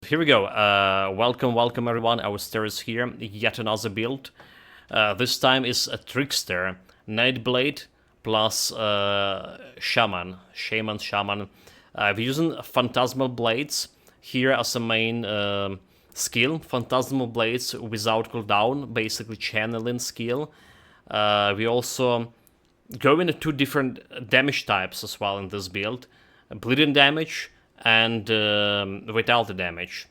Here we go. Welcome everyone. Our stairs here. Yet another build. This time is a Trickster, Nightblade plus Shaman. We're using Phantasmal Blades here as a main skill. Phantasmal Blades without cooldown, basically channeling skill. We also go into two different damage types as well in this build: bleeding damage and vitality damage.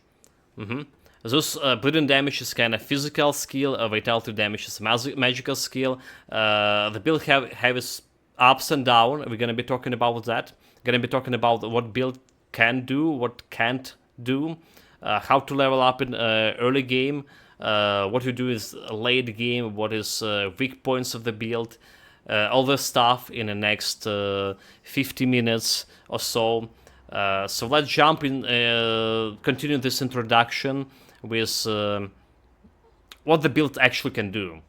This bleeding damage is kind of physical skill, vitality damage is magical skill. The build have its ups and downs. We're gonna be talking about that. Gonna be talking about what build can do, what can't do, how to level up in early game, what you do is late game, what is weak points of the build, all this stuff in the next 50 minutes or so. So let's jump in, continue this introduction with what the build actually can do.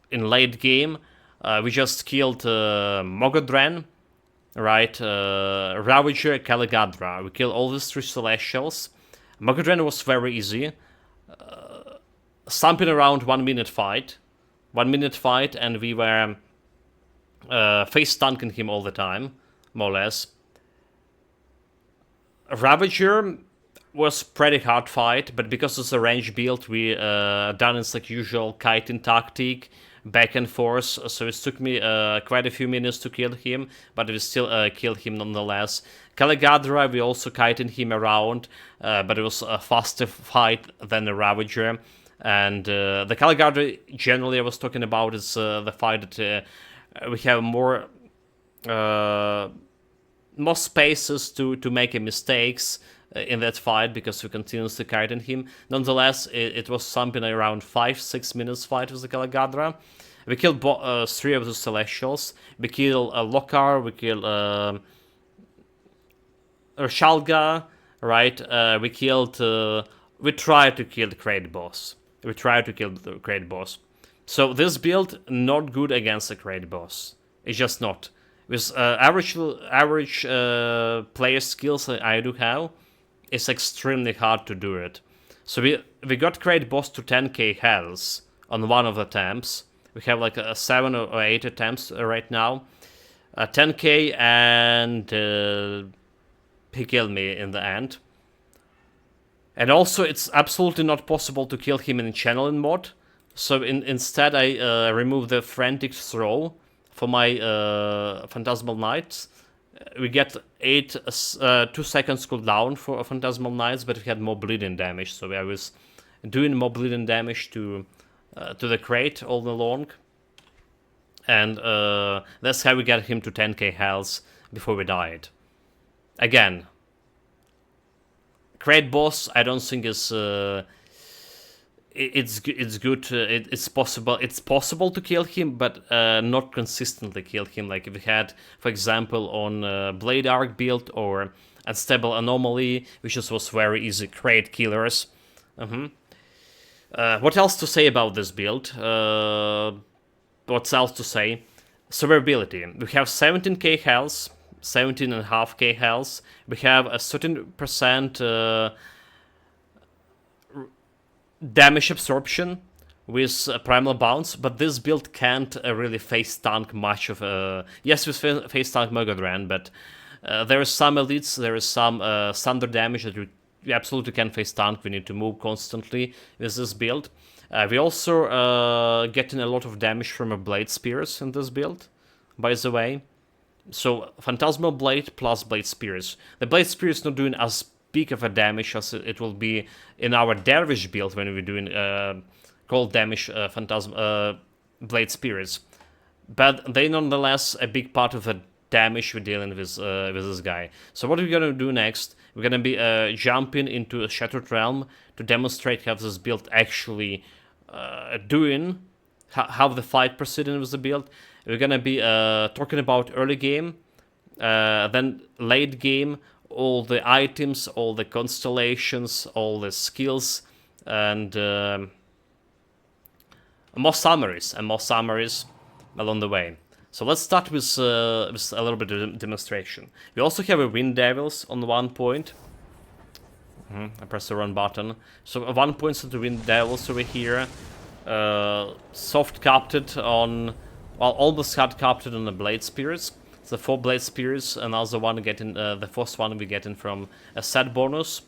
In late game, we just killed Mogodran, right? Ravager, Caligadra. We killed all these three Celestials. Mogodran was very easy. Something around 1 minute fight. 1 minute fight, and we were face tanking him all the time, more or less. Ravager was pretty hard fight, but because it's a range build, we done its like usual kiting tactic, back and forth. So it took me quite a few minutes to kill him, but we still killed him nonetheless. Caligadra, we also kited him around, but it was a faster fight than the Ravager. And the Caligadra, generally, I was talking about is the fight that we have more spaces to make mistakes in that fight because we continuously kiting him. Nonetheless, it was something around 5-6 minutes fight with the Caligadra. We killed three of the Celestials. We killed Lokar, we killed Shalga, right? We tried to kill the Great Boss. So this build, not good against the Great Boss. It's just not. With average player skills that I do have, it's extremely hard to do it. So we got Great Boss to 10k health on one of the attempts. We have like 7 or 8 attempts right now. 10k, and he killed me in the end. And also, it's absolutely not possible to kill him in channeling mode. So instead, I removed the Frantic Throw for my Phantasmal Knights. We get 2 seconds cooldown for Phantasmal Knights, but we had more bleeding damage, so I was doing more bleeding damage to the crate all along. And that's how we got him to 10k health before we died. Again, Crate Boss, I don't think is... It's good. It's possible to kill him, but not consistently kill him. Like if we had, for example, on Blade Arc build or Unstable Anomaly, which just was very easy crate killers. What else to say about this build? What's else to say? Survivability. We have 17k health, 17.5k health. We have a certain percent damage absorption with Primal Bounce, but this build can't really face tank much of a... Yes, we face tank Mogodran, but there is some elites, there is some thunder damage that we absolutely can face tank. We need to move constantly with this build. We also getting a lot of damage from a Blade Spears in this build, by the way. So Phantasmal Blade plus Blade Spears. The Blade Spears not doing as big of a damage as it will be in our Dervish build when we're doing cold damage Blade Spears. But they nonetheless a big part of the damage we're dealing with this guy. So what are we gonna do next? We're gonna be jumping into a Shattered Realm to demonstrate how this build actually doing, how the fight proceeding with the build. We're gonna be talking about early game, then late game, all the items, all the constellations, all the skills, and more summaries along the way. So let's start with a little bit of demonstration. We also have a Wind Devils on one point. I press the run button. So 1 point to the Wind Devils over here. Soft capped on, well, almost hard capped on the Blade Spears. The 4 Blade Spears, another one getting, the first one we getting from a set bonus.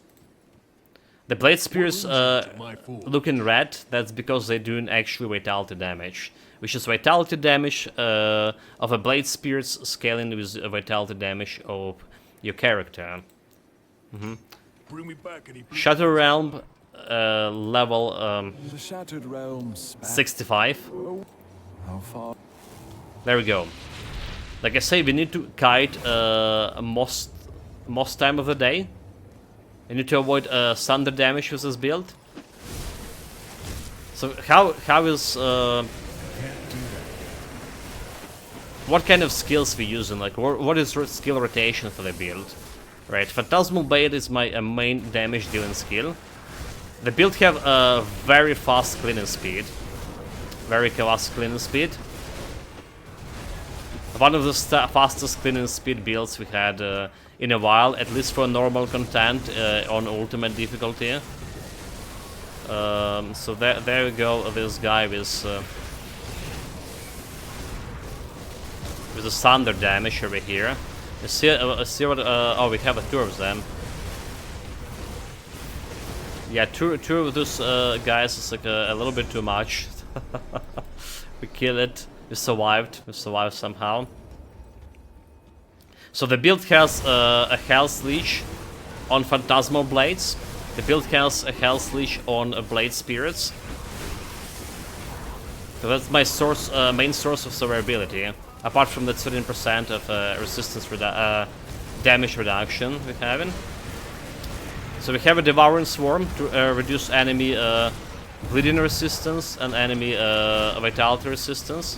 The Blade Spears looking red, that's because they're doing actually vitality damage. Which is vitality damage of a Blade Spears scaling with vitality damage of your character. Shadow Realm level 65. There we go. Like I say, we need to kite most time of the day. We need to avoid thunder damage with this build. So how is what kind of skills we using? Like what is skill rotation for the build? Right, Phantasmal Blade is my main damage dealing skill. The build have a very fast cleaning speed. Very fast cleaning speed. One of the fastest cleaning speed builds we had in a while, at least for normal content on ultimate difficulty. So there we go, this guy with the thunder damage over here. See what? Oh, we have 2 of them. Yeah, two of those guys is like a little bit too much. We killed it. We survived. We survived somehow. So the build has a health leech on Phantasmal Blades. The build has a health leech on Blade Spirits. So that's my source, main source of survivability. Apart from the 13% of resistance damage reduction we're having. So we have a Devouring Swarm to reduce enemy bleeding resistance and enemy vitality resistance.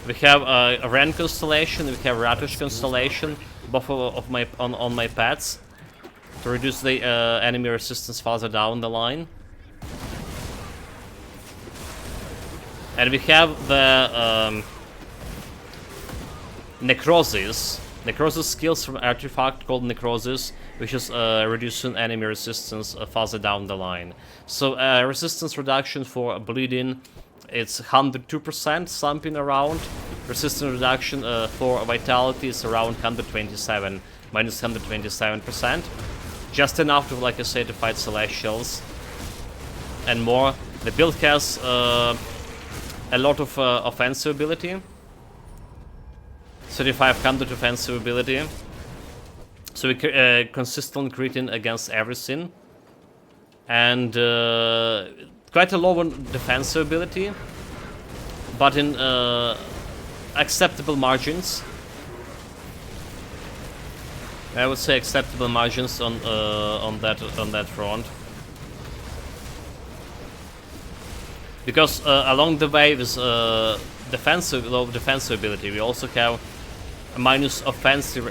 We have a Ren Constellation, we have Ratush Constellation, both of my on my pads, to reduce the enemy resistance farther down the line. And we have the Necrosis skills from artifact called Necrosis, which is reducing enemy resistance farther down the line. So resistance reduction for bleeding, it's 102%, something around. Resistance reduction for vitality is around 127, minus 127%. Just enough to, like I say, to fight Celestials and more. The build has a lot of offensive ability. 3500 offensive ability. So we consistently critting against everything. And quite a low on defensive ability, but in acceptable margins. I would say acceptable margins on that front. Because along the way with low defensive ability, we also have a minus offensive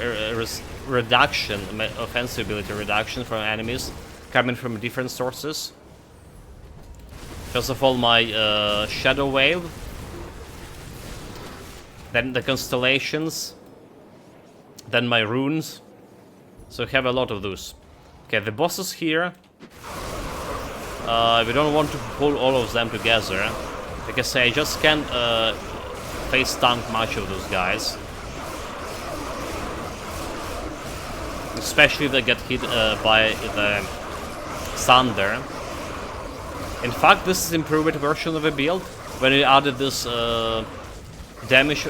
offensive ability reduction from enemies coming from different sources. First of all, my Shadow Wave, then the constellations, then my runes. So we have a lot of those. Okay, the bosses here. We don't want to pull all of them together, because I just can't face tank much of those guys. Especially if they get hit by the thunder. In fact, this is improved version of a build, when we added this damage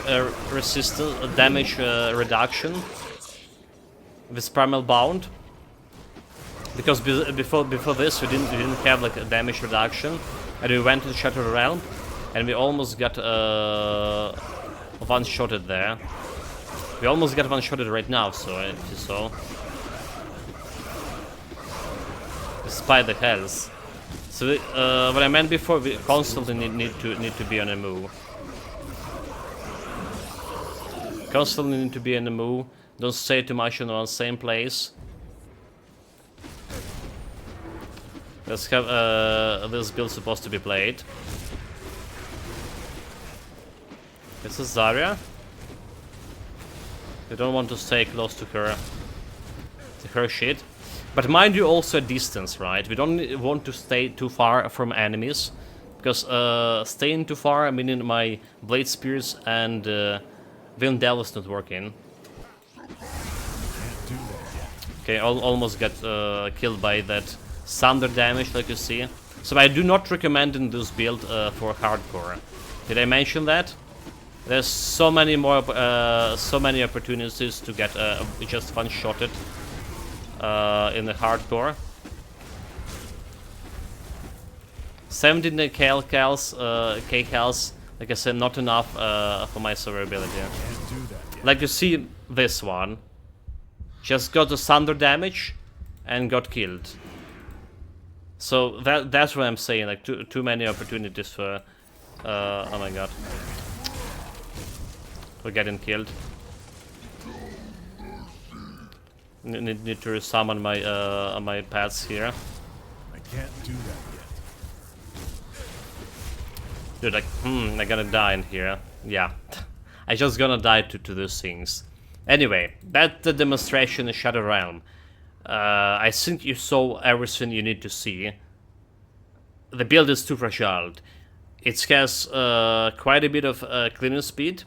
reduction with Primal Bound. Because before this we didn't have like a damage reduction, and we went to Shattered Realm, and we almost got one-shotted there. We almost got one-shotted right now, so if you saw. Despite the health. So what I meant before, we constantly need to be on a move. Constantly need to be on the move. Don't stay too much in one same place. Let's have this build supposed to be played. This is Zarya. We don't want to stay close to her. crush it. But mind you, also a distance, right? We don't want to stay too far from enemies, because staying too far, I mean, in my Blade Spears and Vindel is not working. Okay, almost got killed by that thunder damage, like you see. So I do not recommend in this build for hardcore. Did I mention that? There's so many more, so many opportunities to get just one-shotted in the hardcore. 17 kcals, like I said, not enough for my survivability. Like you see this one, just got the thunder damage and got killed. So that's what I'm saying, like too many opportunities for oh my god, for getting killed. Need to resummon my pads here. I can't do that yet. Dude, like, I'm gonna die in here. Yeah, I just gonna die to those things. Anyway, that's the demonstration in Shadow Realm. I think you saw everything you need to see. The build is too fragile. It has quite a bit of cleaning speed,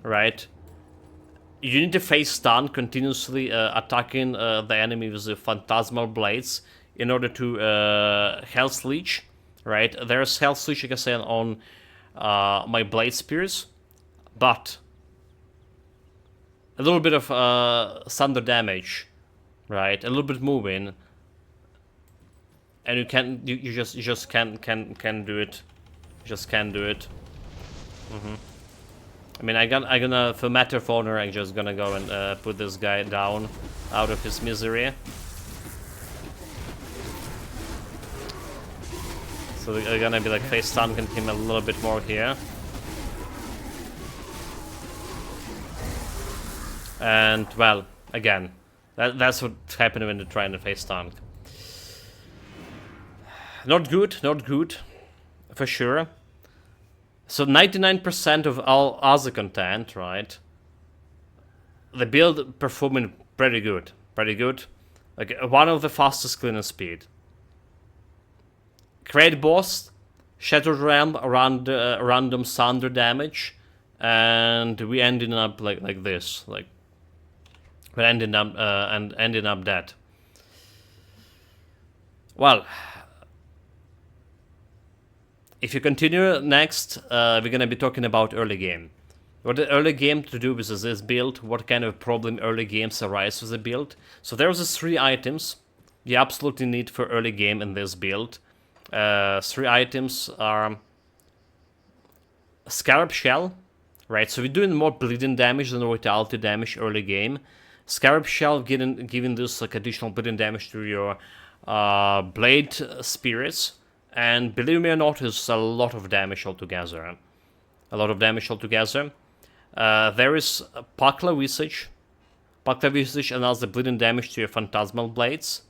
right? You need to face stun, continuously attacking the enemy with the Phantasmal Blades in order to Health Leech, right? There's Health Leech, like I said, on my Blade Spears, but a little bit of thunder damage, right? A little bit moving, and you just can do it, just can't do it. I mean, I'm gonna, for matter of honor, I'm just gonna go and put this guy down, out of his misery. So we're gonna be like face tanking him a little bit more here. And, well, again, that's what's happening when you're trying to face tank. Not good, for sure. So 99% of all other content, right? The build performing pretty good. Like one of the fastest cleaning speed. Great boss, Shattered Realm, random thunder damage, and we ended up like this, like we ended up dead. Well, if you continue next, we're gonna be talking about early game. What the early game to do with this build, what kind of problem early games arise with the build. So there's 3 items you absolutely need for early game in this build. 3 items are Scarab Shell, right? So we're doing more bleeding damage than vitality damage early game. Scarab Shell giving this like additional bleeding damage to your blade spirits. And believe me or not, it's a lot of damage altogether. There is Pakla Visage. Pakla Visage allows the bleeding damage to your Phantasmal Blades.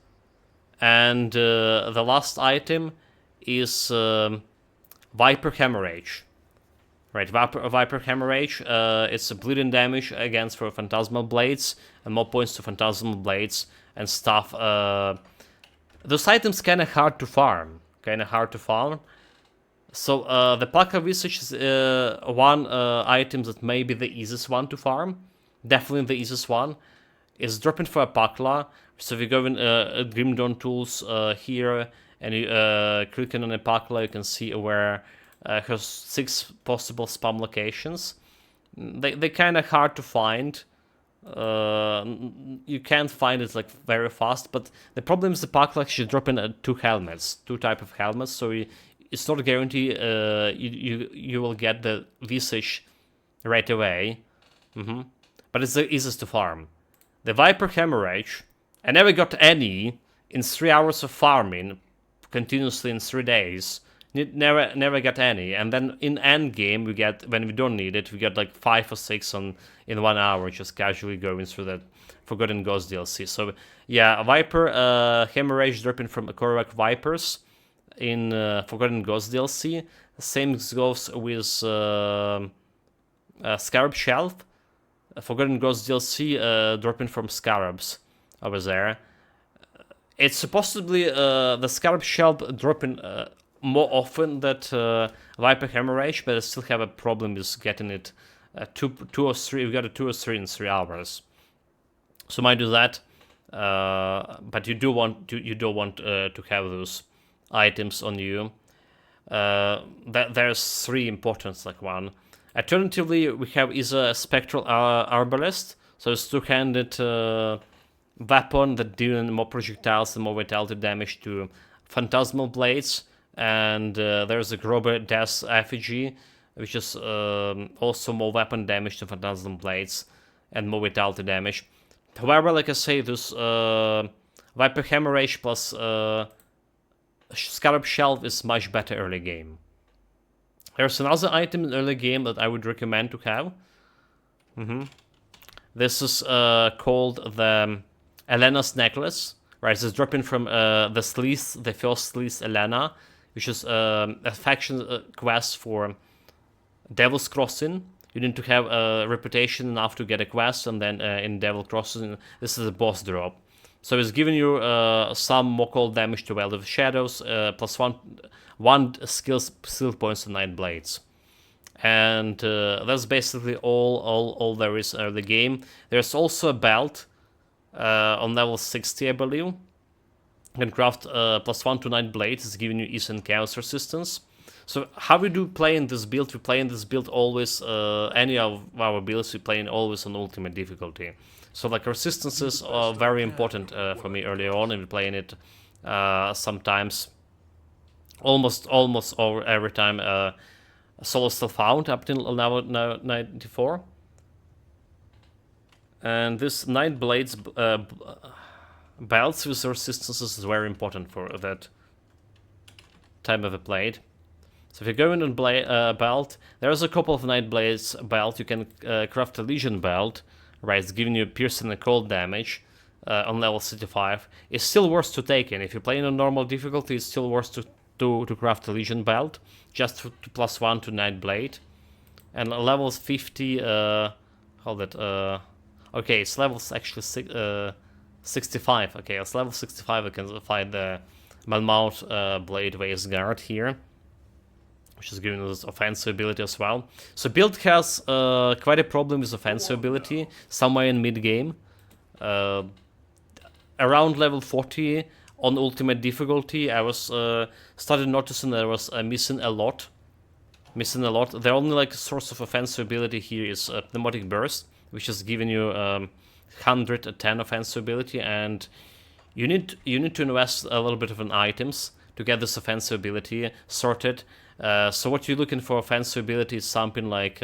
And the last item is Viper Hemorrhage. Right, Viper Hemorrhage, it's a bleeding damage against for Phantasmal Blades, and more points to Phantasmal Blades and stuff. Those items kinda hard to farm. So the Pakla Visage is one item that may be the easiest one to farm. Definitely the easiest one. It's dropping for a Pakla. So if you go in Grim Dawn Tools here and you clicking on a Pakla, you can see where it has 6 possible spam locations. They're kind of hard to find. You can't find it like very fast, but the problem is the Pakla actually drop in 2 helmets, 2 type of helmets, so it's not a guarantee you will get the Visage right away. But it's the easiest to farm. The Viper Hemorrhage, I never got any in 3 hours of farming continuously in 3 days. Never got any, and then in end game we get, when we don't need it, we get like 5 or 6 in 1 hour, just casually going through that Forgotten Ghost DLC. So yeah, Viper Hemorrhage dropping from Korvac Vipers in Forgotten Ghost DLC. Same goes with Scarab Shelf. Forgotten Ghost DLC dropping from Scarabs. over there. It's supposedly the Scarab Shell dropping more often than Viper Hemorrhage, but I still have a problem with getting it two or three. We got a 2 or 3 in 3 hours, so might do that. But you do want to have those items on you. There's 3 important like one. Alternatively, we have either a Spectral Arbalest, so it's 2-handed weapon that deals more projectiles and more vitality damage to Phantasmal Blades, and there's a Grober Death Effigy, which is also more weapon damage to Phantasmal Blades and more vitality damage. However, like I say, this Viper Hemorrhage plus Scarab Shelf is much better early game. There's another item in early game that I would recommend to have. This is called the Elena's Necklace. Right, it's dropping from the Sleaze, the first Sleaze Elena, which is a faction quest for Devil's Crossing. You need to have a reputation enough to get a quest, and then in Devil's Crossing, this is a boss drop. So it's giving you some more cold damage to Wild of Shadows, plus one skill points to Night Blades. And that's basically all there is in the game. There's also a belt on level 60, I believe. You can craft plus 1 to Night Blades. It's giving you ease and chaos resistance. So how we do play in this build? We play in this build always, any of our builds, we play in always on ultimate difficulty. So like resistances are very important for me early on, and we're playing it sometimes, almost every time. Solo still found up till now 94. And this Night Blades belts with resistances is very important for that time of a blade. So if you're going on belt, there's a couple of Night Blades belt. You can craft a Legion belt, right? It's giving you piercing and cold damage on level 65. It's still worth to take in. If you're playing on normal difficulty, it's still worth to craft a Legion belt, just to plus 1 to Night Blade. And level 50, hold it, okay, it's levels actually 65. Okay, it's level 65. I can find the Malmouth Blade Waste Guard here, which is giving us offensive ability as well. So build has quite a problem with offensive ability somewhere in mid-game. Around level 40 on ultimate difficulty, I was started noticing that I was missing a lot. The only like source of offensive ability here is Pneumatic Burst, which is giving you 110 offensive ability, and you need to invest a little bit of an items to get this offensive ability sorted. So what you're looking for offensive ability is something like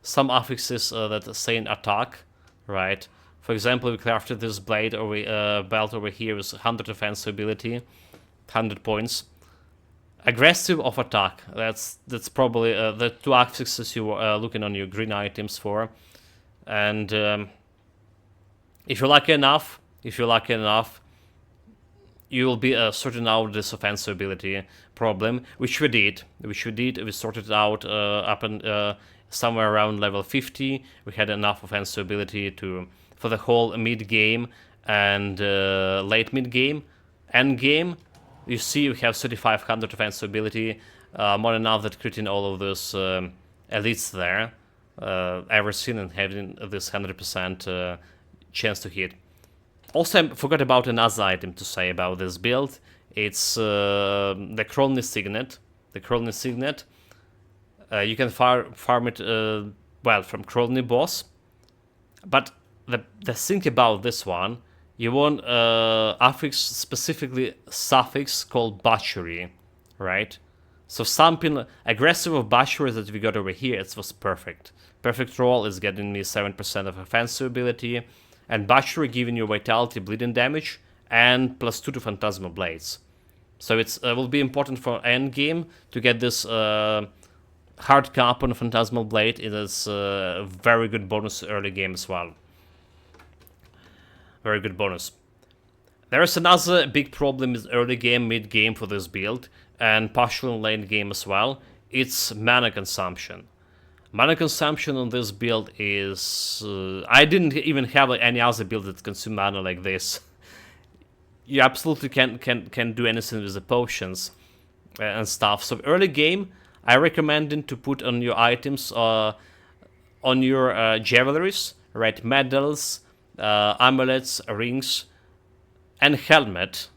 some affixes that say an attack, right? For example, we crafted this blade belt over here with 100 offensive ability, 100 points. Aggressive of attack. That's probably the 2 affixes you are looking on your green items for. And if you're lucky enough, you will be sorting out this offensive ability problem, which we did. We sorted it out up and somewhere around level 50. We had enough offensive ability for the whole mid game and late mid game. End game, you see, we have 3500 offensive ability, more than enough that critting all of those elites there. Everything, and having this 100% chance to hit. Also, I forgot about another item to say about this build. It's the Kronly Signet. The Kronly Signet. You can farm it from Kronly boss. But the thing about this one, you want affix, specifically suffix called Butchery, right? So something aggressive of Butchery that we got over here, it was perfect. Perfect roll is getting me 7% of offensive ability, and Butchery giving you vitality, bleeding damage, and plus 2 to Phantasmal Blades. So it will be important for end game to get this hard cap on Phantasmal Blade. It is a very good bonus early game as well. Very good bonus. There is another big problem with early game, mid game for this build, and partially in late game as well. It's mana consumption. Mana consumption on this build is... I didn't even have any other build that consume mana like this. you absolutely can do anything with the potions and stuff. So early game, I recommend to put on your items, on your jewelries, right? Medals, amulets, rings, and helmet.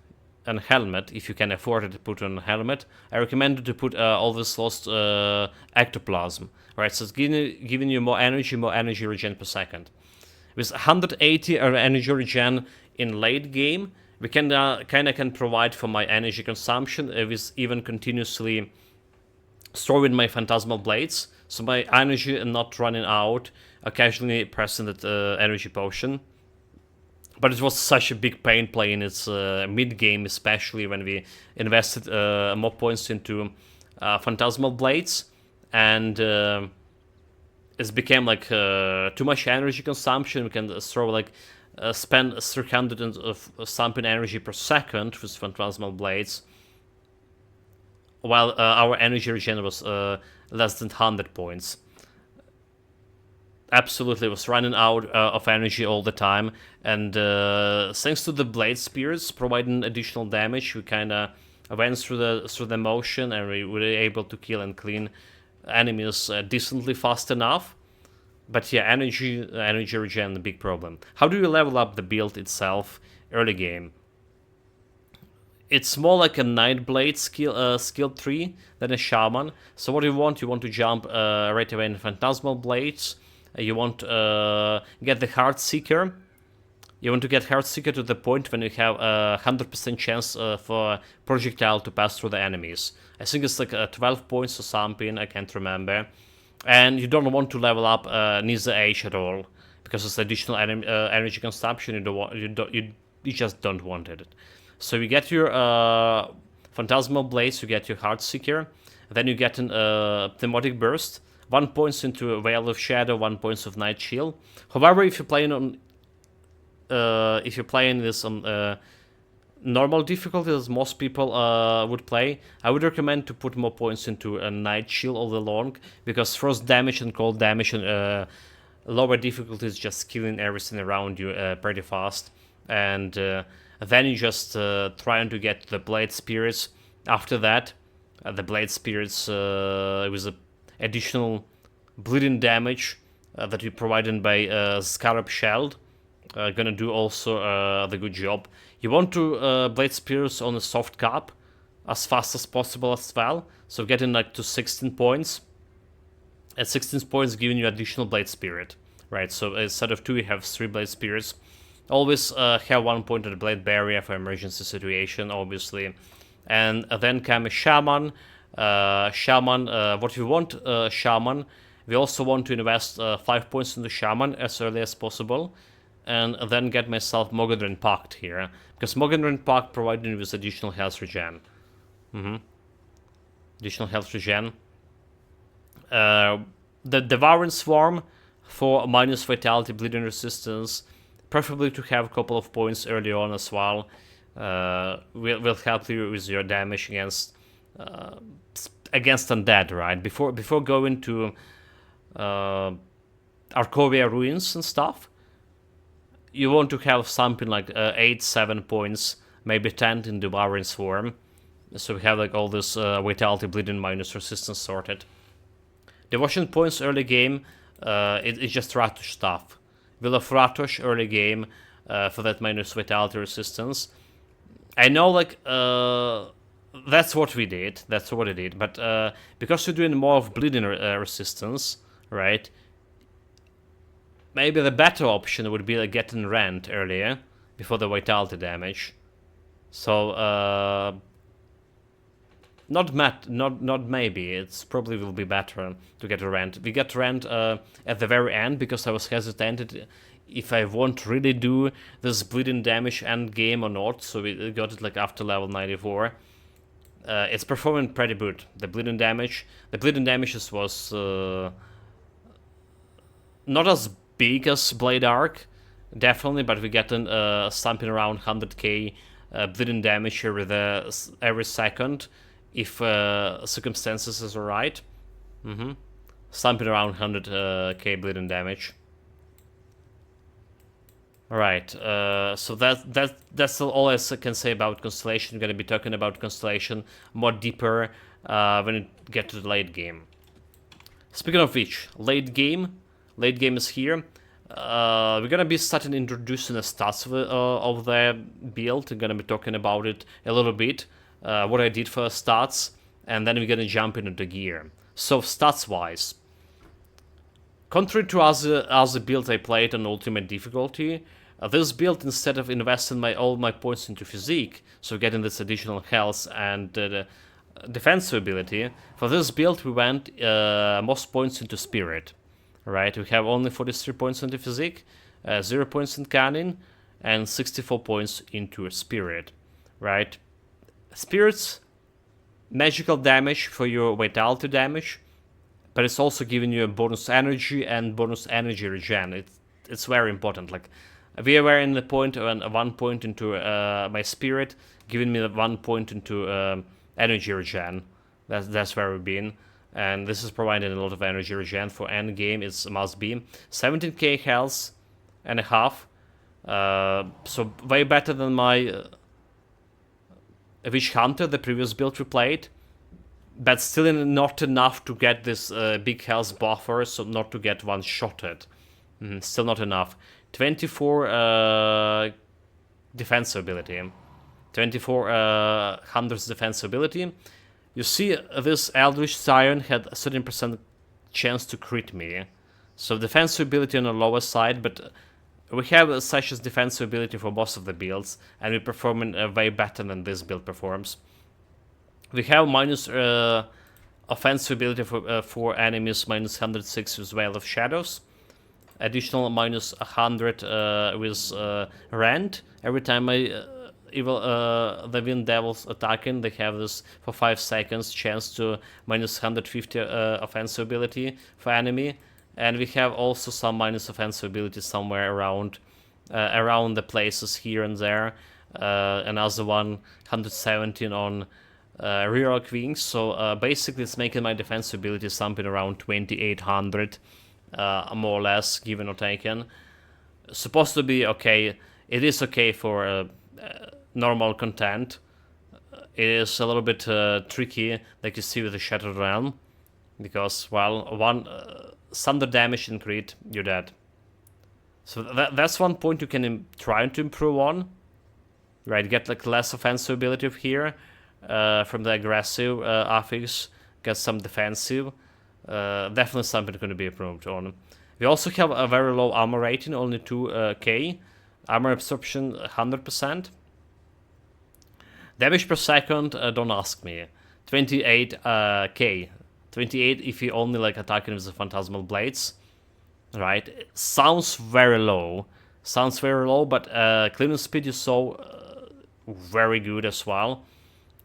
And helmet, if you can afford it, to put on a helmet. I recommend to put all this lost ectoplasm, right? So it's giving you more energy regen per second. With 180 energy regen in late game, we can kind of can provide for my energy consumption with even continuously storing my Phantasmal Blades, so my energy not running out, occasionally pressing that energy potion. But it was such a big pain playing its mid-game, especially when we invested more points into Phantasmal Blades, and it became like too much energy consumption. We can throw like spend 300 of something energy per second with Phantasmal Blades, while our energy regen was less than 100 points. Absolutely was running out of energy all the time, and thanks to the blade spears providing additional damage, we kind of went through the motion, and we were able to kill and clean enemies decently fast enough. But yeah, energy regen, the big problem. How do you level up the build itself early game? It's more like a Nightblade skill tree than a Shaman. So what you want to jump right away in Phantasmal Blades. You want to get the Heartseeker. You want to get Heartseeker to the point when you have a 100% chance for projectile to pass through the enemies. I think it's like 12 points or something, I can't remember. And you don't want to level up neither age at all, because it's additional energy consumption. You just don't want it. So you get your Phantasmal Blades, you get your Heartseeker, then you get an Thematic Burst. 1 point into a Veil of Shadow, 1 point of Night Shield. However, if you're playing this on normal difficulty, as most people would play, I would recommend to put more points into a Night Shield all along, because frost damage and cold damage and lower difficulties just killing everything around you pretty fast, and then you just trying to get the Blade Spirits. After that, the Blade Spirits with a additional bleeding damage that you provided by Scarab Sheld gonna do also the good job. You want to Blade Spears on a soft cap as fast as possible as well, so getting like to 16 points. At 16 points giving you additional Blade Spirit, right? So instead of 2 you have 3 Blade Spirits. Always have 1 point of the Blade Barrier for emergency situation, obviously. And then come a Shaman. What we want, Shaman, we also want to invest 5 points in the Shaman as early as possible, and then get myself Mogadrin Pact here, because Mogadrin Pact provided me with additional health regen. Additional health regen. The Devouring Swarm for minus Vitality, Bleeding Resistance, preferably to have a couple of points early on as well. Will help you with your damage against undead, right? Before going to Arkovia Ruins and stuff, you want to have something like 8-7 points, maybe 10 in Devouring Swarm. So we have like all this Vitality, Bleeding, minus Resistance sorted. Devotion points early game, it's just Ratosh stuff. Will of Ratosh early game for that minus Vitality Resistance. I know, like, that's what we did. That's what I did. But because you're doing more of bleeding resistance, right? Maybe the better option would be like getting Rend earlier before the vitality damage. So not maybe. It's probably will be better to get a Rend. We get Rend at the very end because I was hesitant if I won't really do this bleeding damage end game or not. So we got it like after level 94. It's performing pretty good. The bleeding damage was not as big as Blade Arc, definitely, but we get something around 100k bleeding damage every second if circumstances is alright. Something around 100k bleeding damage. Right. So that's all I can say about Constellation. I'm gonna be talking about Constellation more deeper when we get to the late game. Speaking of which, late game is here. We're gonna be starting introducing the stats of the build. I'm gonna be talking about it a little bit, what I did for stats, and then we're gonna jump into the gear. So stats wise, contrary to other build I played on ultimate difficulty, this build, instead of investing all my points into physique, so getting this additional health and defense ability, for this build we went most points into spirit. Right, we have only 43 points into physique, 0 points in cannon, and 64 points into spirit. Right, spirits, magical damage for your vitality damage, but it's also giving you a bonus energy and bonus energy regen. It's very important. Like we were in the point of 1 point into my spirit, giving me 1 point into energy regen. That's where we've been. And this is providing a lot of energy regen for end game. It must be 17k health and a half. So way better than my Witch Hunter, the previous build we played. But still not enough to get this big health buffer, so not to get one-shotted. Still not enough. 24 defense ability. 2400 defense ability. You see, this Eldritch Siren had a certain percent chance to crit me. So defense ability on the lower side, but we have such as defense ability for most of the builds, and we're performing way better than this build performs. We have minus offensive ability for enemies, minus 106 with Veil of Shadows. Additional minus 100 with Rend. Every time the Wind Devils attacking, they have this for 5 seconds chance to minus 150 offensive ability for enemy. And we have also some minus offensive ability somewhere around the places here and there. Another one, 117 on rear wings, so basically it's making my defense ability something around 2800, more or less, given or taken. Supposed to be okay. It is okay for normal content. It is a little bit tricky, like you see with the Shattered Realm, because, well, one thunder damage and crit, you're dead. So that's one point you can try to improve on. Right, get like less offensive ability here. From the aggressive affix, get some defensive. Definitely something going to be improved on. We also have a very low armor rating, only 2k. Armor absorption 100%. Damage per second, don't ask me. 28k. 28 if you only like attacking with the Phantasmal Blades. Right, sounds very low. But cleaning speed is so very good as well.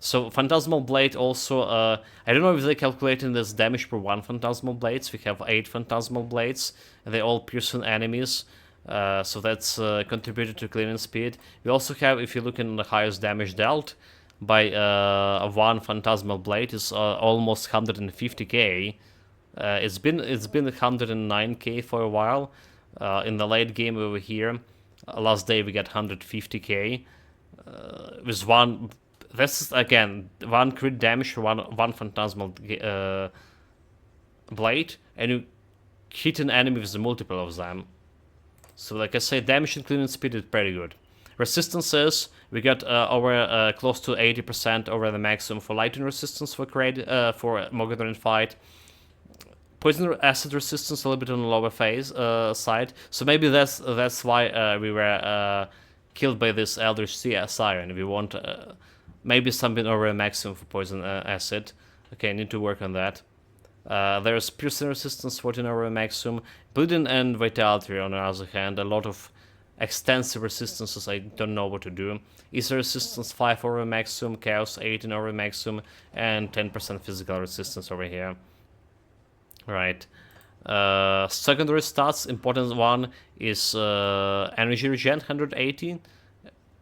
So Phantasmal Blade also, I don't know if they're calculating this damage per 1 Phantasmal Blades. We have 8 Phantasmal Blades, and they all piercing enemies. So that's contributed to cleaning speed. We also have, if you look in the highest damage dealt by 1 Phantasmal Blade, is almost 150k. It's been 109k for a while. In the late game over here, last day we got 150k. With one. This is, again, 1 crit damage for one Phantasmal Blade, and you hit an enemy with a multiple of them. So, like I say, damage and cleaning speed is pretty good. Resistances, we got over close to 80% over the maximum for lightning resistance for Mogadron fight. Poison acid resistance a little bit on the lower side. So maybe that's why we were killed by this Eldritch Siren. We want maybe something over a maximum for poison acid. Okay, I need to work on that. There's piercing resistance 14 over a maximum. Bleeding and vitality on the other hand, a lot of extensive resistances I don't know what to do. Ether resistance 5 over a maximum, chaos 18 over a maximum, and 10% physical resistance over here. Right. Secondary stats, important one is energy regen 180,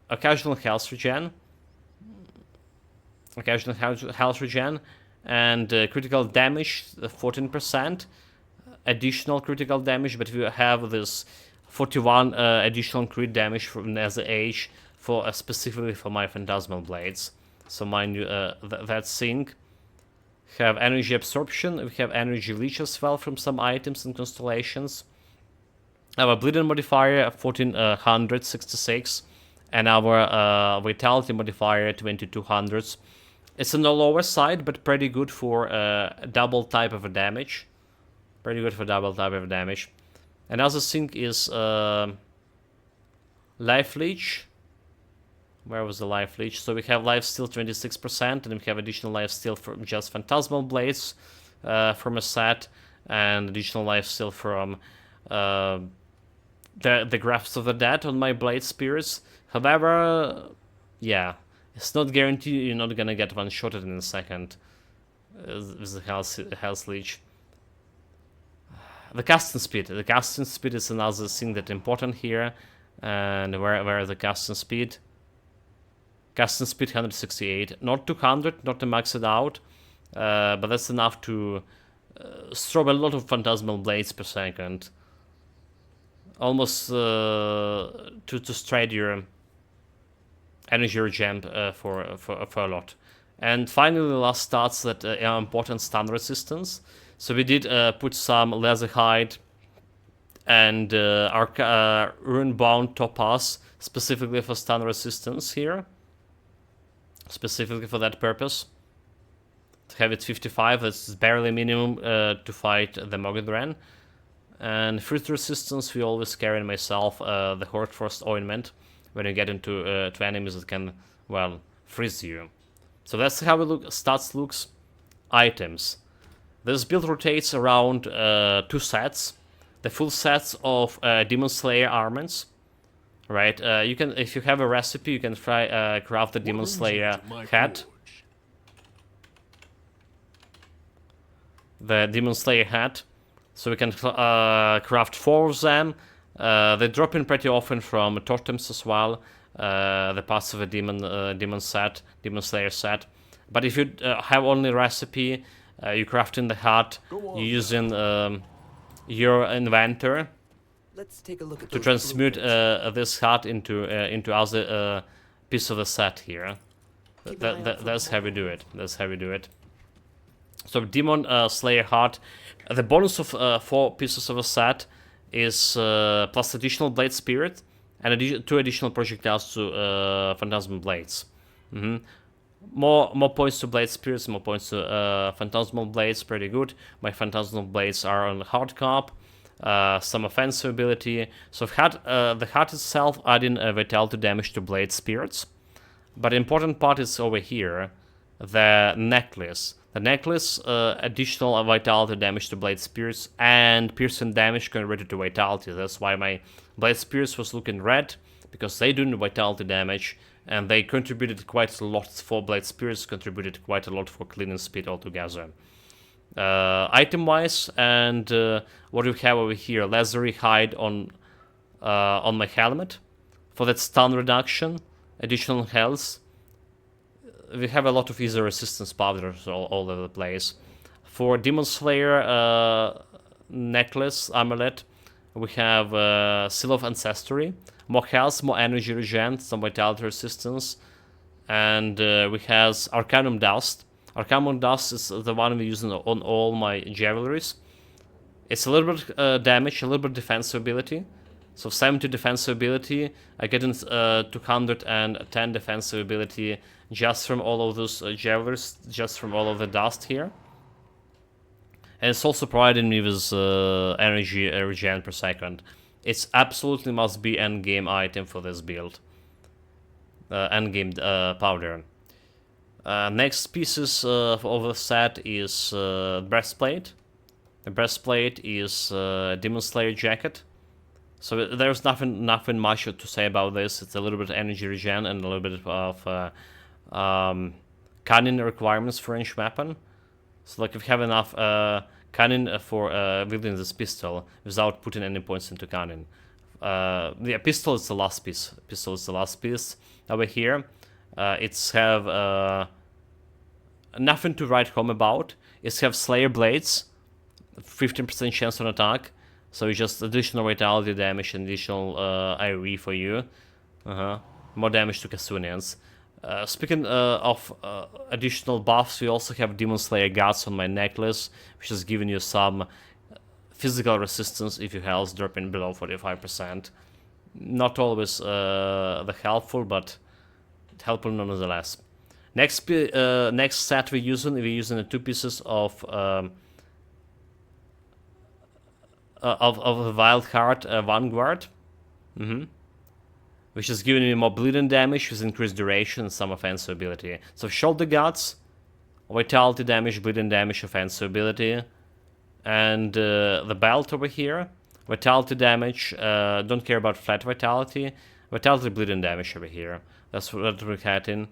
occasional health regen, and critical damage 14%, additional critical damage, but we have this 41 additional crit damage from as a age for specifically for my Phantasmal Blades. So mind you, that sync. Have energy absorption. We have energy leech as well from some items and constellations. Our bleeding modifier 1466, and our vitality modifier 2200. It's on the lower side, but pretty good for double type of damage. Pretty good for double type of damage. Another thing is life leech. Where was the life leech? So we have life steal 26%, and we have additional life steal from just Phantasmal Blades from a set, and additional life steal from the Grafts of the Dead on my Blade Spears. However, yeah, it's not guaranteed you're not gonna get one-shotted in a second with the Health Leech. The casting speed. The casting speed is another thing that's important here. And where is the casting speed? Casting speed 168. Not 200, not to max it out. But that's enough to throw a lot of Phantasmal Blades per second. Almost to stride your energy regen for a lot. And finally, the last stats that are important: stun resistance. So we did put some Leather Hide and Runebound Topaz specifically for stun resistance here. Specifically for that purpose. To have it 55, that's barely minimum to fight the Mogadran. And fruit resistance, we always carry myself the Horde Frost Ointment when you get into to enemies that can, well, freeze you. So that's how it stats looks. Items. This build rotates around 2 sets. The full sets of Demon Slayer armaments. Right, you can, if you have a recipe, you can try craft the Demon Slayer hat. The Demon Slayer hat. So we can craft 4 of them. They drop in pretty often from totems as well. The parts of a demon Slayer set. But if you have only recipe, you craft in the hat. You're using your inventor. Let's take a look at to transmute this hat into other piece of the set here. That's how we do it. That's how we do it. So Demon Slayer hat. The bonus of 4 pieces of a set is plus additional Blade Spirit and 2 additional projectiles to Phantasmal Blades. More points to Blade Spirits, more points to Phantasmal Blades. Pretty good. My Phantasmal Blades are on hard cop. Some offensive ability. So the hat itself adding vitality damage to Blade Spirits. But the important part is over here, the necklace. The necklace additional vitality damage to Blade Spirits and piercing damage converted to vitality. That's why my Blade Spirits was looking red, because they do vitality damage, and they contributed quite a lot for Blade Spirits, contributed quite a lot for cleaning speed altogether. Item-wise, and what we have over here, Leathery Hide on my helmet for that stun reduction, additional health. We have a lot of easy resistance powders all over the place. For Demon Slayer necklace, amulet, we have Seal of Ancestry, more health, more energy regen, some vitality resistance, and we have Arcanum Dust. Arcanum Dust is the one we use on all my Javelries. It's a little bit damage, a little bit defensive ability. So 70 defensive ability, I get 210 defensive ability just from all of those Javelries, just from all of the dust here. And it's also providing me with energy regen per second. It's absolutely must be endgame item for this build. Endgame powder. Next pieces of the set is breastplate. The breastplate is Demon Slayer jacket. So there's nothing much to say about this. It's a little bit energy regen and a little bit of cannon requirements for ranged weapon. So like if you have enough cannon for wielding this pistol without putting any points into cannon. Yeah, pistol is the last piece. Pistol is the last piece. Over here, it's have nothing to write home about. It's have Slayer Blades, 15% chance on attack. So it's just additional vitality damage and additional AoE for you. More damage to Kasunians. Speaking of additional buffs, we also have Demon Slayer Guts on my necklace, which is giving you some physical resistance if your health dropping below 45%. Not always helpful, but helpful nonetheless. Next set we're using the 2 pieces of a Wild Heart Vanguard, which is giving me more bleeding damage with increased duration and some offensive ability. So Shoulder Guts, vitality damage, bleeding damage, offensive ability, and the belt over here, vitality damage. Don't care about flat vitality. Vitality, bleeding damage over here. That's what we're having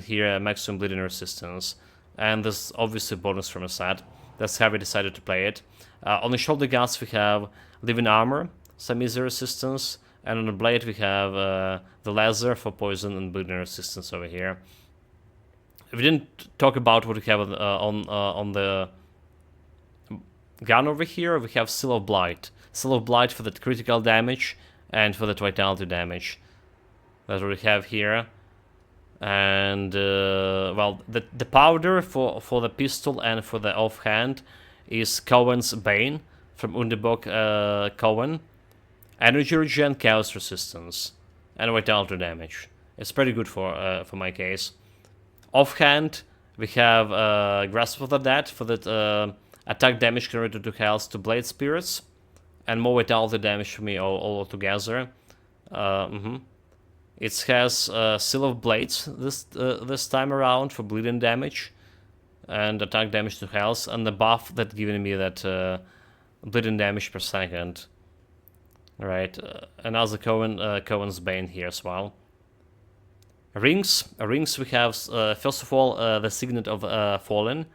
here, maximum bleeding resistance, and this obviously bonus from a set. That's how we decided to play it. On the shoulder guts we have living armor, some easy resistance, and on the blade we have the laser for poison and bleeding resistance over here. We didn't talk about what we have on the gun over here. We have Seal of Blight. Seal of Blight for that critical damage and for that vitality damage. That's what we have here. And well, the powder for the pistol and for the offhand is Cohen's Bane from Underbog Cohen. Energy regen, chaos resistance, and vitality damage. It's pretty good for my case. Offhand, we have Grasp of the Dead for that attack damage converted to health to blade spirits, and more vitality damage for me all together. It has Seal of Blades this time around for bleeding damage and attack damage to health, and the buff that giving me that bleeding damage per second. Right, another Cohen's Bane here as well. Rings we have first of all the Signet of Fallen,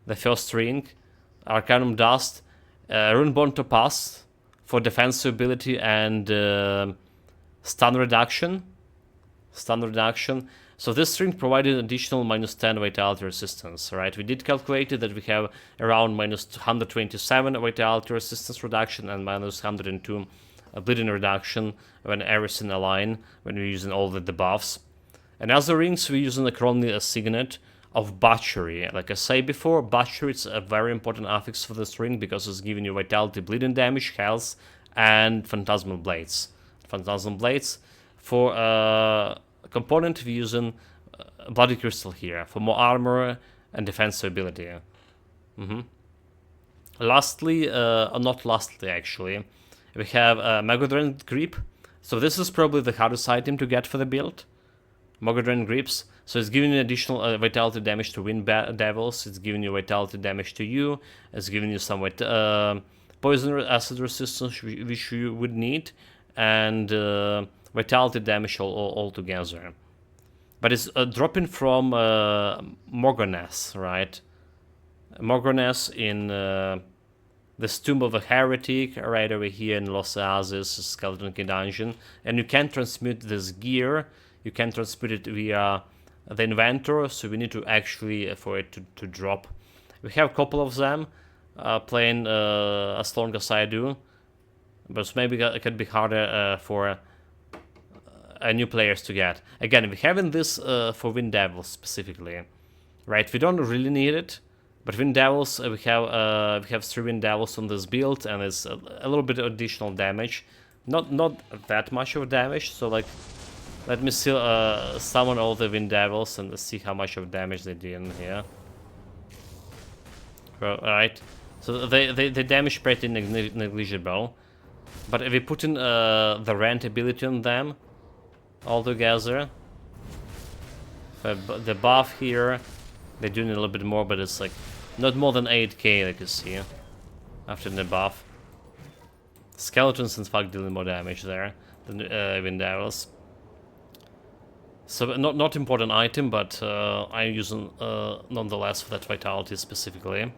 the first ring, Arcanum Dust, Runeborn Topaz for defensive ability and stun reduction. So this ring provided additional -10 vitality resistance, right? We did calculate it that we have around -127 vitality resistance reduction and -102 bleeding reduction when everything align, when we're using all the debuffs. And as the rings, we're using the Cronley Signet of Butchery. Like I said before, Butchery is a very important affix for this ring because it's giving you vitality, bleeding damage, health, and Phantasmal Blades. Phantasmal Blades. For component, we're using Bloody Crystal here for more armor and defensive ability. Lastly, or not lastly actually, we have Megadren Grip. So this is probably the hardest item to get for the build. Megadren Grips. So it's giving you additional vitality damage to Wind Devils. It's giving you vitality damage to you. It's giving you some poison acid resistance, which you would need, and vitality damage all together. But it's dropping from Morgoness, right? Morgoness in the Tomb of a Heretic, right over here in Los Oasis, Skeleton Key Dungeon. And you can transmute this gear. You can transmute it via the inventor, so we need to actually, for it to drop. We have a couple of them, playing as long as I do. But maybe it can be harder for new players to get. Again, we haven't this for Wind Devils specifically, right? We don't really need it, but Wind Devils we have 3 Wind Devils on this build, and it's a little bit of additional damage, not that much of damage. So like, let me still summon all the Wind Devils and see how much of damage they do in here. Right, so they damage pretty negligible, but if we put in the Rent ability on them all together, the buff here, they're doing a little bit more, but it's like not more than 8k, like you see, after the buff. Skeletons in fact dealing more damage there than Wind Devils. So not important item, but I'm using nonetheless for that vitality specifically.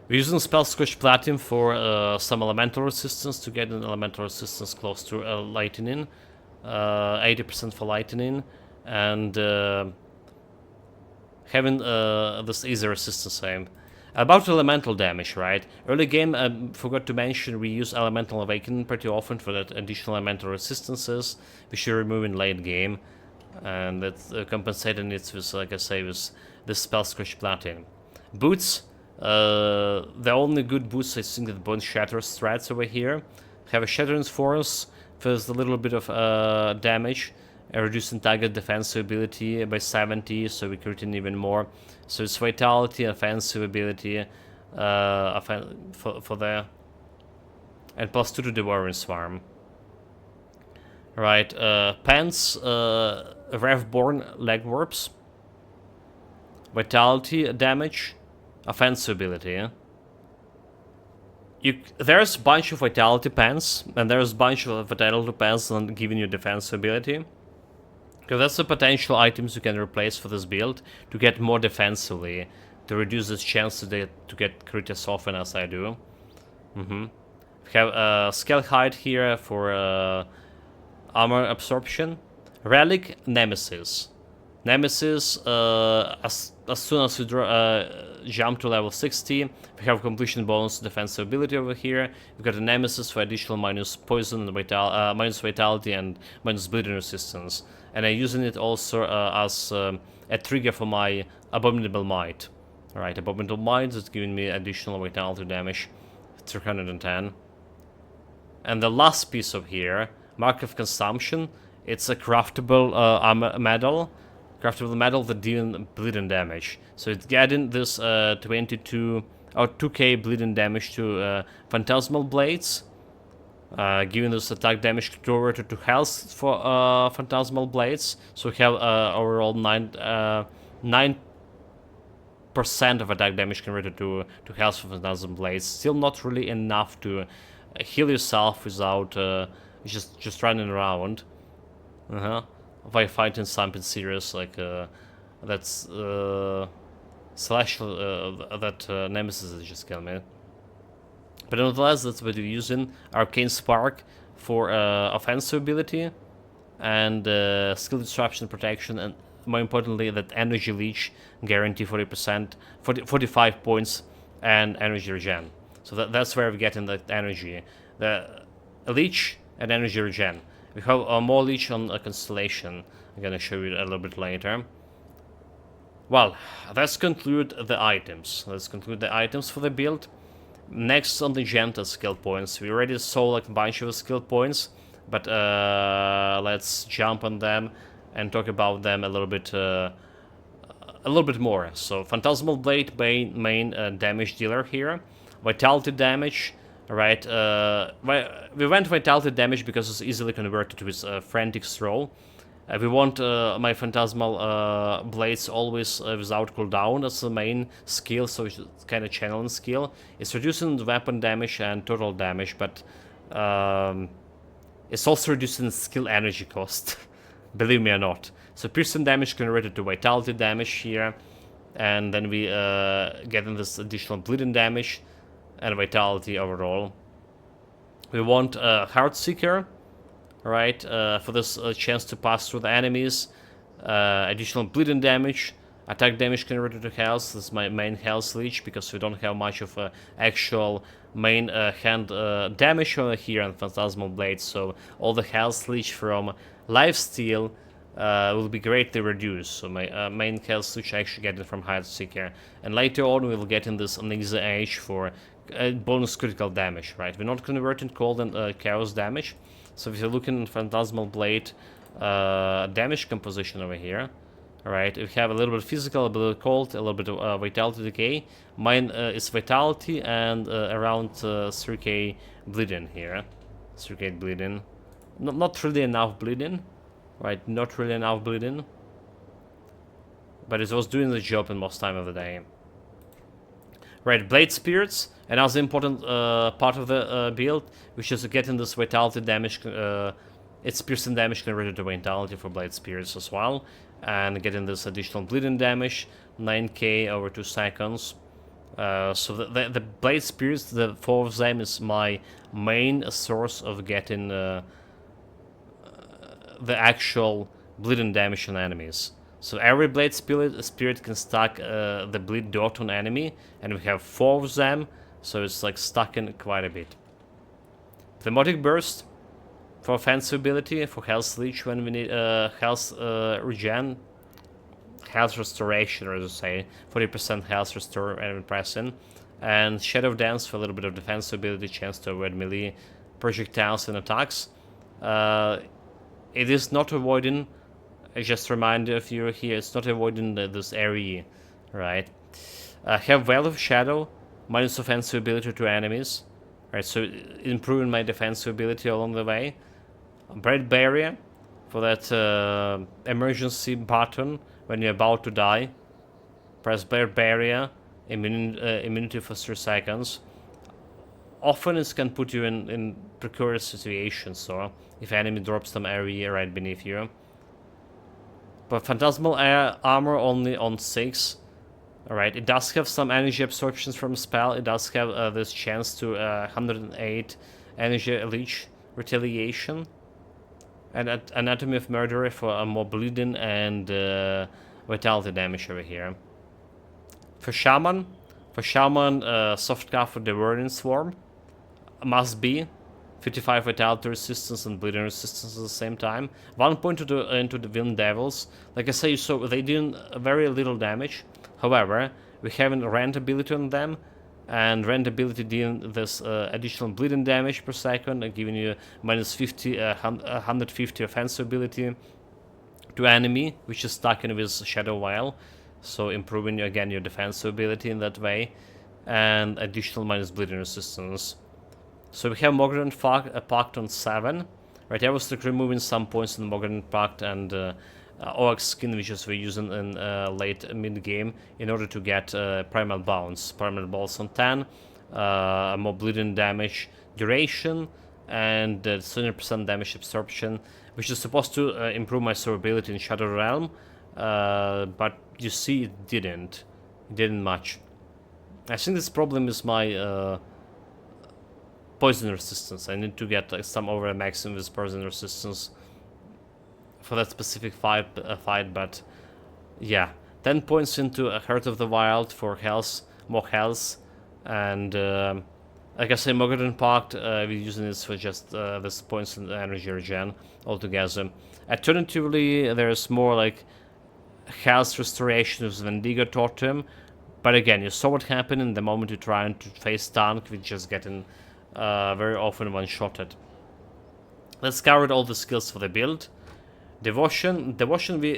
We're using Spell Squished Platinum for some elemental resistance, to get an elemental resistance close to lightning. 80% for lightning, and having this easy resistance aim. About elemental damage, right? Early game, I forgot to mention, we use Elemental Awakening pretty often for that additional elemental resistances. We should remove in late game. And that's compensating it with, like I say, with this Spell Scorch Platin. Boots. The only good boots I think that Bone Shatter strats over here. Have a Shattering Force with a little bit of damage. Reducing target defensive ability by 70, so we crit in even more. So it's vitality, offensive ability for the... And +2 to Devouring Swarm. Right, Pants, Revborn Legwarps. Vitality damage, offensive ability. There's a bunch of Vitality Pants, and there's a bunch of Vitality Pants giving you defensive ability. Because that's the potential items you can replace for this build to get more defensively, to reduce this chance to get crit as often as I do. We have Scale Hide here for armor absorption. Relic Nemesis. Nemesis, as soon as we jump to level 60, we have completion bonus defensive ability over here. We've got a Nemesis for additional minus poison, minus vitality, and minus bleeding resistance. And I'm using it also as a trigger for my Abominable Might. Alright, Abominable Might is giving me additional vitality damage, 310. And the last piece of here, Mark of Consumption, it's a craftable medal. Craftable medal that deals bleeding damage. So it's getting this 22 or 2k bleeding damage to Phantasmal Blades. Giving this attack damage converted to health for Phantasmal Blades. So we have overall 9% of attack damage converted to health for Phantasmal Blades. Still not really enough to heal yourself without just running around. By fighting something serious like that's Nemesis that just killed me. But nonetheless, that's what we're using. Arcane Spark for offensive ability and skill disruption protection, and more importantly, that energy leech guarantee 45 points and energy regen. So that's where we're getting that energy. The leech and energy regen. We have more leech on a constellation. I'm gonna show you a little bit later. Well, let's conclude the items. Let's conclude the items for the build. Next on the agenda, skill points. We already saw like a bunch of skill points, but let's jump on them and talk about them a little bit more. So Phantasmal Blade main damage dealer here. Vitality damage. Right, we went vitality damage because it's easily converted with Frantic Throw. We want my Phantasmal Blades always without cooldown as the main skill, so it's kind of channeling skill. It's reducing the weapon damage and total damage, but it's also reducing skill energy cost, believe me or not. So piercing damage converted to vitality damage here, and then we getting this additional bleeding damage and vitality overall. We want Heartseeker, right, for this chance to pass through the enemies. Additional bleeding damage, attack damage converted to health. This is my main health leech because we don't have much of actual main hand damage over here on Phantasmal Blades, so all the health leech from lifesteal will be greatly reduced. So my main health leech I actually get it from Heartseeker, and later on we will get in this Onyxa Age for bonus critical damage, right? We're not converting cold and chaos damage. So if you're looking at Phantasmal Blade damage composition over here, right, we have a little bit of physical, a little bit of cold, a little bit of vitality decay. Mine is vitality and around 3k bleeding here. 3k bleeding. Not really enough bleeding, right? Not really enough bleeding. But it was doing the job in most time of the day. Right, Blade Spirits, another important part of the build, which is getting this vitality damage, it's piercing damage converted to vitality for Blade Spirits as well, and getting this additional bleeding damage, 9k over 2 seconds. So the Blade Spirits, the 4 of them, is my main source of getting the actual bleeding damage on enemies. So every blade spirit can stack the bleed dot on enemy, and we have 4 of them, so it's like stacking quite a bit. Thermotic burst for offensive ability, for health leech when we need health regen, health restoration, or as I say, 40% health restore and pressing, and shadow dance for a little bit of defensive ability, chance to avoid melee projectiles and attacks. It is not avoiding. I just remind of you here, it's not avoiding this area, right? Have Veil of Shadow, minus offensive ability to enemies, right? So improving my defensive ability along the way. Bread Barrier for that emergency button when you're about to die. Press Bread Barrier, immunity for 3 seconds. Often it can put you in precarious situations, so if enemy drops some area right beneath you. But Phantasmal armor only on 6. Alright, it does have some energy absorptions from spell. It does have this chance to 108 energy leech retaliation. And Anatomy of Murderer for more bleeding and vitality damage over here. For Shaman, soft cuff for the Whirling Swarm. Must be 55 vitality resistance and bleeding resistance at the same time. 1 point into the Wind Devils. Like I say, so they did very little damage. However, we have a rend ability on them, and rend ability dealing this additional bleeding damage per second, giving you minus 50, 150 offensive ability to enemy, which is stuck in with Shadow Vial, so improving again your defensive ability in that way, and additional minus bleeding resistance. So we have Mogren Pact on 7. Right, I was like removing some points in the Mogren Pact and OX skin, which is we're using in late mid-game in order to get Primal Bounce. Primal Balls on 10, more bleeding damage duration, and 70% damage absorption, which is supposed to improve my survivability in Shadow Realm, but you see it didn't. It didn't much. I think this problem is my poison resistance. I need to get some over maximum with poison resistance for that specific fight, but yeah. 10 points into a Heart of the Wild for health, more health, and like I say, Mogren Pact, we're using this for just this points in energy regen altogether. Alternatively, there's more like health restoration with Vendigo Totem, but again, you saw what happened in the moment you're trying to face tank, which just getting very often one-shotted. Let's cover all the skills for the build. Devotion we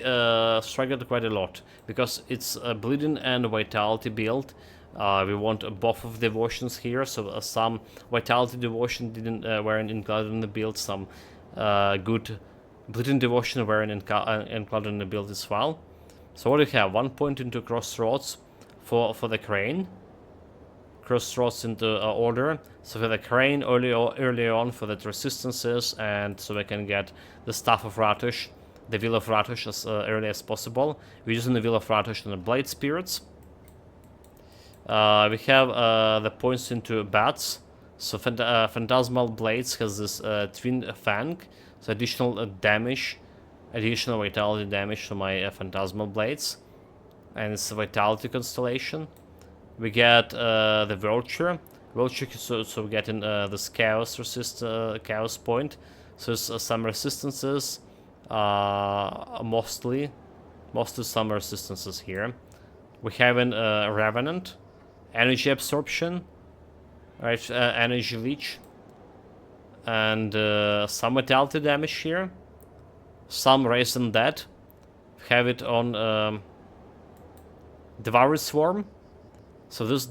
struggled quite a lot, because it's a bleeding and vitality build. We want both of devotions here, so some vitality devotion weren't included in the build, some good bleeding devotion weren't included in the build as well. So what do we have? 1 point into Crossroads for the Crane. Crossroads into order. So for the Crane early on for the resistances, and so we can get the Staff of Ratush, the Wheel of Ratush as early as possible. We're using the Wheel of Ratush on the Blade Spirits. We have the points into Bats. So Phantasmal Blades has this Twin Fang, so additional damage, additional vitality damage to my Phantasmal Blades, and it's a Vitality Constellation. We get the Vulture, so we're getting this Chaos Chaos point, so it's some resistances, mostly some resistances here. We have a Revenant, Energy Absorption, right, Energy Leech, and some Vitality damage here, some Raise Undead. Have it on Devoured Swarm. So this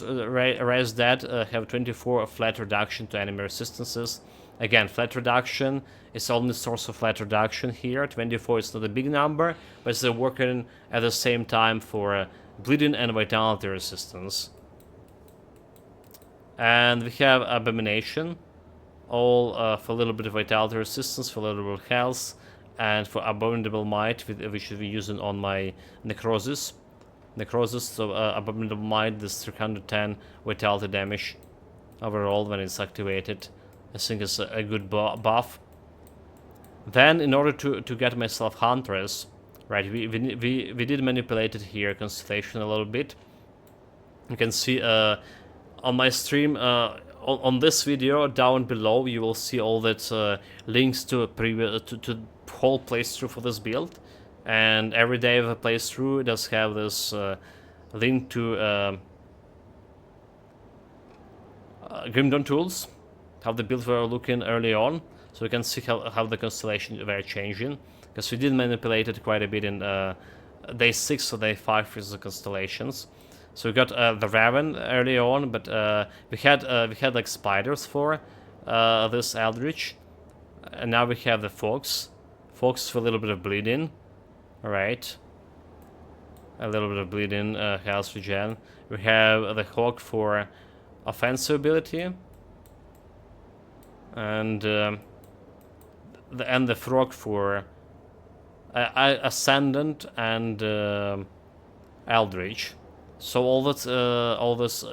Raise Dead have 24 flat reduction to enemy resistances. Again, flat reduction is only source of flat reduction here. 24 is not a big number, but it's working at the same time for bleeding and vitality resistance. And we have Abomination, all for a little bit of vitality resistance, for a little bit of health, and for Abominable Might, which we're using on my Necrosis. So Abominable Might, this 310 vitality damage overall when it's activated. I think it's a good buff. Then, in order to get myself Huntress, Right, we did manipulate it here, Constellation, a little bit. You can see on my stream, on this video down below, you will see all that links to a previous to whole playthrough for this build, and every day of a playthrough does have this link to Grim Dawn tools, how the builds were looking early on, so you can see how the constellation were changing, because we did manipulate it quite a bit in day 6 or day 5 with the constellations. So we got the Raven early on, but we had like spiders for this Eldritch, and now we have the Fox. Fox for a little bit of bleeding, alright. A little bit of bleeding, health regen. We have the Hawk for offensive ability, and the Frog for Ascendant and Eldritch. So all this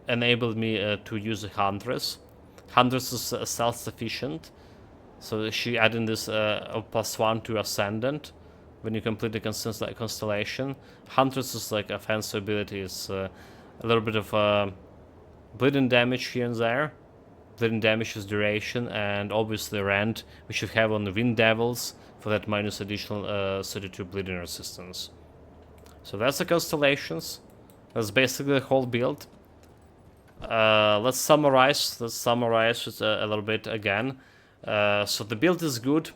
enabled me to use a Huntress. Huntress is self-sufficient, so she adding this +1 to Ascendant when you complete the constellation. Huntress is like offensive ability, is a little bit of bleeding damage here and there. Bleeding damage is duration, and obviously Rend we should have on the Wind Devils for that minus additional 32 bleeding resistance. So that's the constellations. That's basically the whole build. Let's summarize it a little bit again. So the build is good.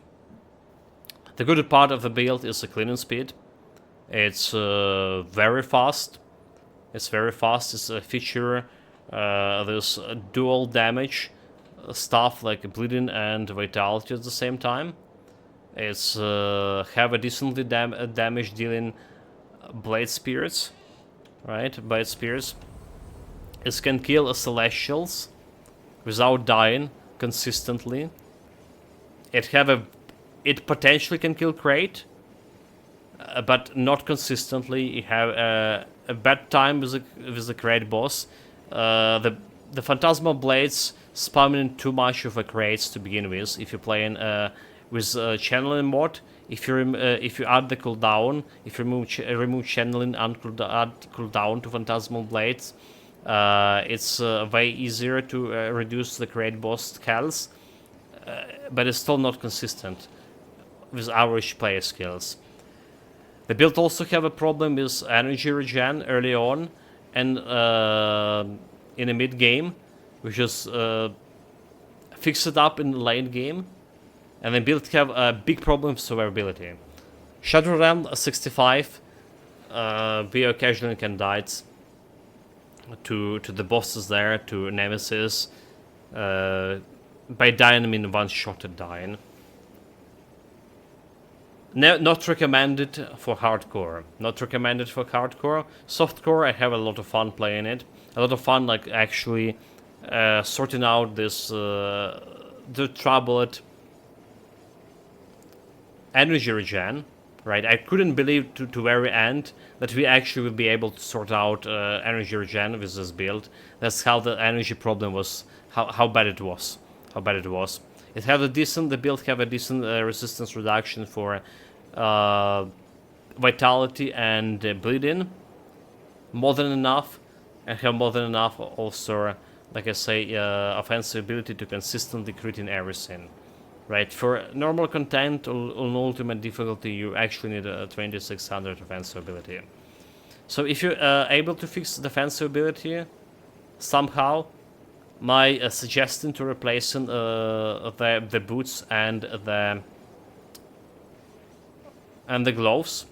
The good part of the build is the cleaning speed. It's very fast. It's a feature. There's dual damage stuff like bleeding and vitality at the same time. It's have a decently damage dealing blade spears. Right, Blade Spears. It can kill Celestials without dying consistently. It potentially can kill Crate, but not consistently. You have a bad time with the Crate boss. The Phantasmal Blades spamming too much of a Crates to begin with. If you're playing with channeling mod. If you add the cooldown, if you remove channeling and add cooldown to Phantasmal Blades, it's way easier to reduce the Crate boss health, but it's still not consistent with average player skills. The build also have a problem with energy regen early on and in the mid game, which is fix it up in the late game. And the build have a big problem with survivability. Shadow Realm 65, we occasionally can die to the bosses there, to Nemesis. By dying, I mean one-shotted dying. Not recommended for hardcore. Not recommended for hardcore. Softcore, I have a lot of fun playing it. A lot of fun, like actually sorting out this the troubled energy regen, right? I couldn't believe to very end that we actually would be able to sort out energy regen with this build. That's how the energy problem was, how bad it was. It had a decent, the build have a decent resistance reduction for vitality and bleeding. More than enough, and have more than enough also, like I say, offensive ability to consistently crit in everything. Right, for normal content on ultimate difficulty, you actually need a 2600 offensive ability. So if you're able to fix defensive ability somehow, my suggestion to replacing the boots and the gloves,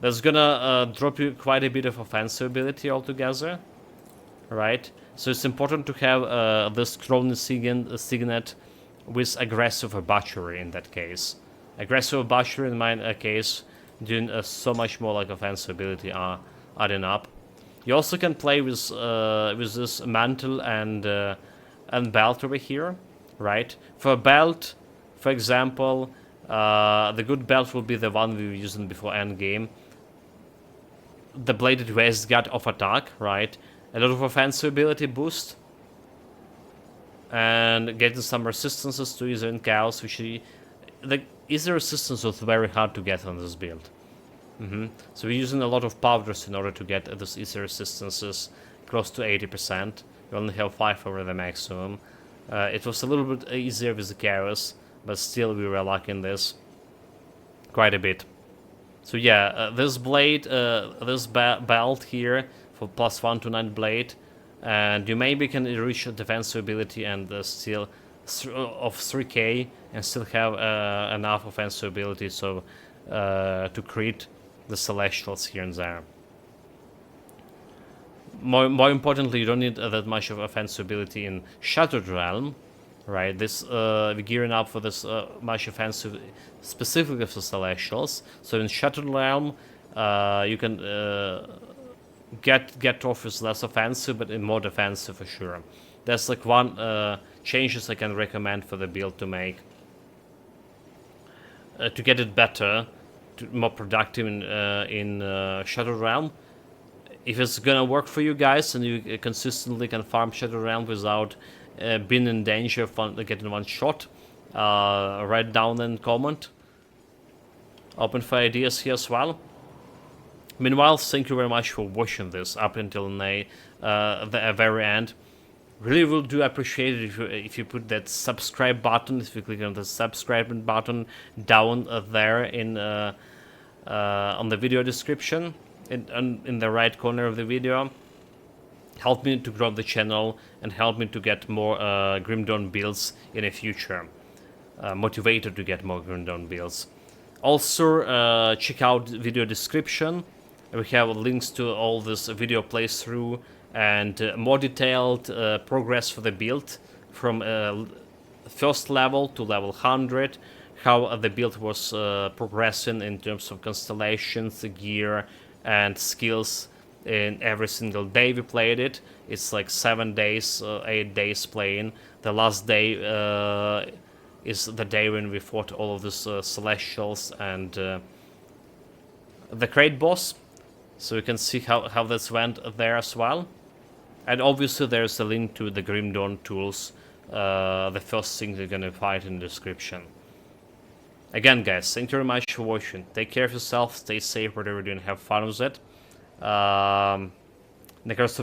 that's gonna drop you quite a bit of offensive ability altogether. Right, so it's important to have this Crowny Signet with aggressive butchery in that case. Aggressive butchery in my case doing so much more like offensive ability adding up. You also can play with this mantle and belt over here, right? For a belt, for example, the good belt will be the one we were using before endgame. The bladed waistguard of attack, right? A lot of offensive ability boost. And getting some resistances to Ether and Chaos, which the Ether resistance was very hard to get on this build. So we're using a lot of powders in order to get those easy resistances close to 80%. We only have 5 over the maximum. It was a little bit easier with the Garrus, but still we were lacking this quite a bit. So yeah, this blade, this belt here for +1 to 9 blade, and you maybe can reach a defensive ability and still of 3k and still have enough offensive ability so to crit the Celestials here and there. More importantly, you don't need that much of offensive ability in Shattered Realm, right? This we're gearing up for this much offensive specifically for Celestials. So in Shattered Realm, you can get off with less offensive, but in more defensive for sure. That's like one changes I can recommend for the build to make to get it better, more productive in Shadow Realm. If it's gonna work for you guys and you consistently can farm Shadow Realm without being in danger of getting one shot, write down and comment. Open for ideas here as well. Meanwhile, thank you very much for watching this up until the very end. Really will do appreciate it if you put that subscribe button, if you click on the subscribe button down there in on the video description, in the right corner of the video. Help me to grow the channel and help me to get more Grim Dawn builds in the future. Motivated to get more Grim Dawn builds. Also, check out the video description. We have links to all this video playthrough and more detailed progress for the build from first level to level 100, how the build was progressing in terms of constellations, gear, and skills in every single day we played it. It's like 7 days, 8 days playing. The last day is the day when we fought all of these Celestials and the Crate boss. So you can see how this went there as well. And obviously there's a link to the Grim Dawn tools, the first thing you're gonna find in the description. Again guys, thank you very much for watching. Take care of yourself, stay safe, whatever you're doing, have fun with it.